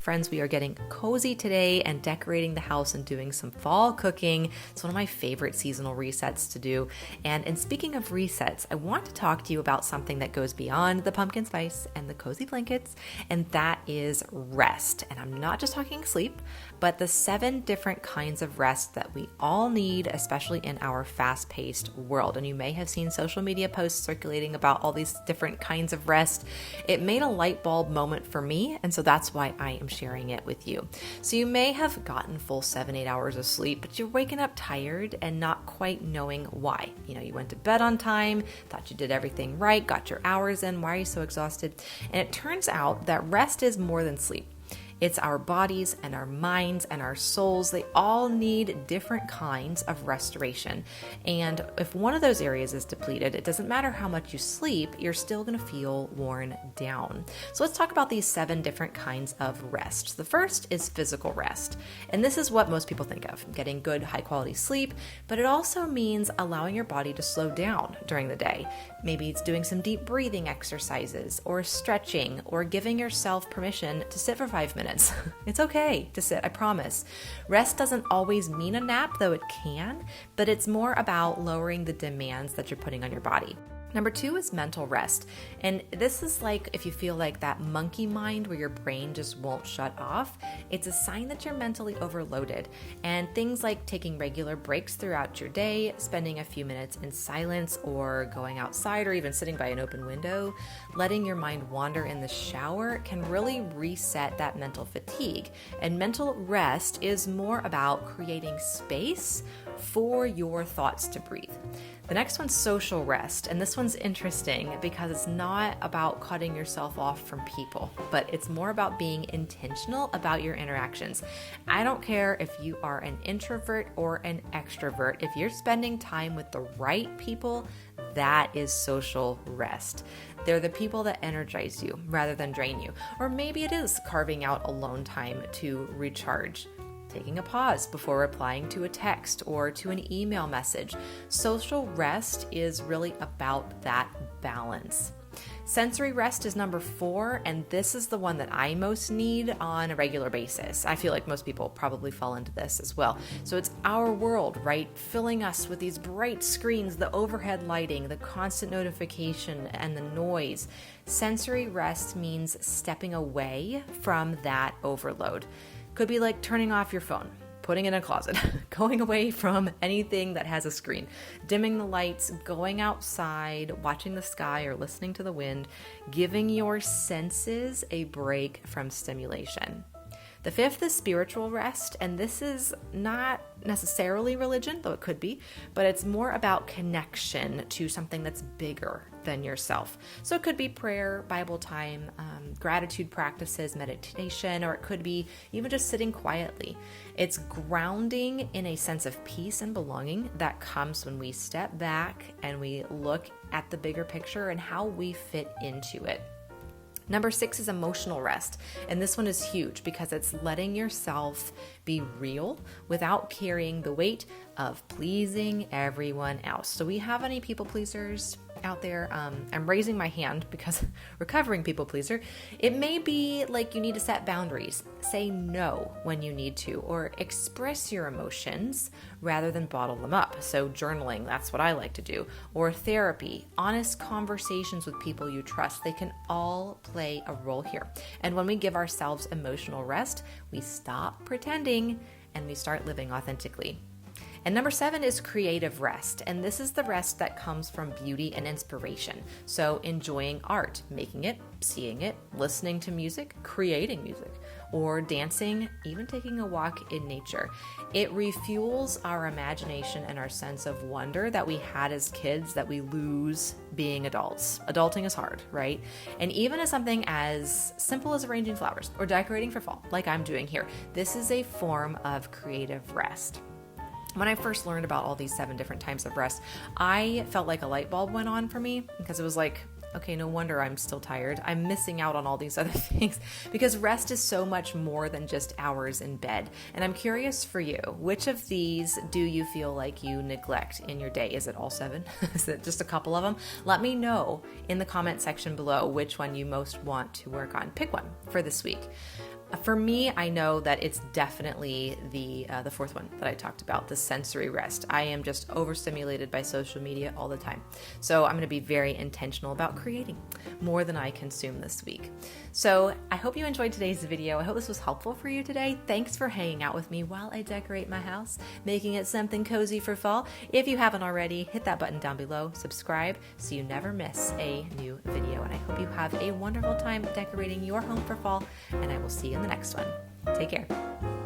Friends, we are getting cozy today and decorating the house and doing some fall cooking. It's one of my favorite seasonal resets to do. And speaking of resets, I want to talk to you about something that goes beyond the pumpkin spice and the cozy blankets, and that is rest. And I'm not just talking sleep, but the 7 different kinds of rest that we all need, especially in our fast-paced world. And you may have seen social media posts circulating about all these different kinds of rest. It made a light bulb moment for me, and so that's why I am sharing it with you. So you may have gotten full 7-8 hours of sleep, but you're waking up tired and not quite knowing why. You went to bed on time, thought you did everything right, got your hours in. Why are you so exhausted? And it turns out that rest is more than sleep. It's our bodies and our minds and our souls. They all need different kinds of restoration. And if one of those areas is depleted, it doesn't matter how much you sleep, you're still going to feel worn down. So let's talk about these 7 different kinds of rest. The first is physical rest. And this is what most people think of, getting good, high quality sleep, but it also means allowing your body to slow down during the day. Maybe it's doing some deep breathing exercises or stretching or giving yourself permission to sit for 5 minutes. It's okay to sit, I promise. Rest doesn't always mean a nap, though it can, but it's more about lowering the demands that you're putting on your body. Number 2 is mental rest. And this is like if you feel like that monkey mind where your brain just won't shut off, it's a sign that you're mentally overloaded. And things like taking regular breaks throughout your day, spending a few minutes in silence or going outside or even sitting by an open window, letting your mind wander in the shower can really reset that mental fatigue. And mental rest is more about creating space for your thoughts to breathe. The next one's social rest, and this one's interesting because it's not about cutting yourself off from people, but it's more about being intentional about your interactions. I don't care if you are an introvert or an extrovert. If you're spending time with the right people, that is social rest. They're the people that energize you rather than drain you. Or maybe it is carving out alone time to recharge. Taking a pause before replying to a text or to an email message. Social rest is really about that balance. Sensory rest is number 4, and this is the one that I most need on a regular basis. I feel like most people probably fall into this as well. So it's our world, right? Filling us with these bright screens, the overhead lighting, the constant notification, and the noise. Sensory rest means stepping away from that overload. Could be like turning off your phone, putting it in a closet, going away from anything that has a screen, dimming the lights, going outside, watching the sky or listening to the wind, giving your senses a break from stimulation. The 5th is spiritual rest, and this is not necessarily religion, though it could be, but it's more about connection to something that's bigger than yourself. So it could be prayer, Bible time, gratitude practices, meditation, or it could be even just sitting quietly. It's grounding in a sense of peace and belonging that comes when we step back and we look at the bigger picture and how we fit into it. Number 6 is emotional rest, and this one is huge because it's letting yourself be real without carrying the weight of pleasing everyone else. So we have any people pleasers out there? I'm raising my hand because recovering people pleaser. It may be like you need to set boundaries, say no when you need to, or express your emotions rather than bottle them up. So journaling, that's what I like to do, or therapy, honest conversations with people you trust. They can all play a role here. And when we give ourselves emotional rest, we stop pretending and we start living authentically. And number 7 is creative rest. And this is the rest that comes from beauty and inspiration. So enjoying art, making it, seeing it, listening to music, creating music, or dancing, even taking a walk in nature. It refuels our imagination and our sense of wonder that we had as kids that we lose being adults. Adulting is hard, right? And even as something as simple as arranging flowers or decorating for fall, like I'm doing here, this is a form of creative rest. When I first learned about all these 7 different types of rest, I felt like a light bulb went on for me because it was like, okay, no wonder I'm still tired. I'm missing out on all these other things because rest is so much more than just hours in bed. And I'm curious for you, which of these do you feel like you neglect in your day? Is it all 7? Is it just a couple of them? Let me know in the comment section below which one you most want to work on. Pick one for this week. For me, I know that it's definitely the fourth one that I talked about, the sensory rest. I am just overstimulated by social media all the time. So I'm going to be very intentional about creating more than I consume this week. So I hope you enjoyed today's video. I hope this was helpful for you today. Thanks for hanging out with me while I decorate my house, making it something cozy for fall. If you haven't already, hit that button down below, subscribe so you never miss a new video. And I hope you have a wonderful time decorating your home for fall, and I will see you in the next one. Take care.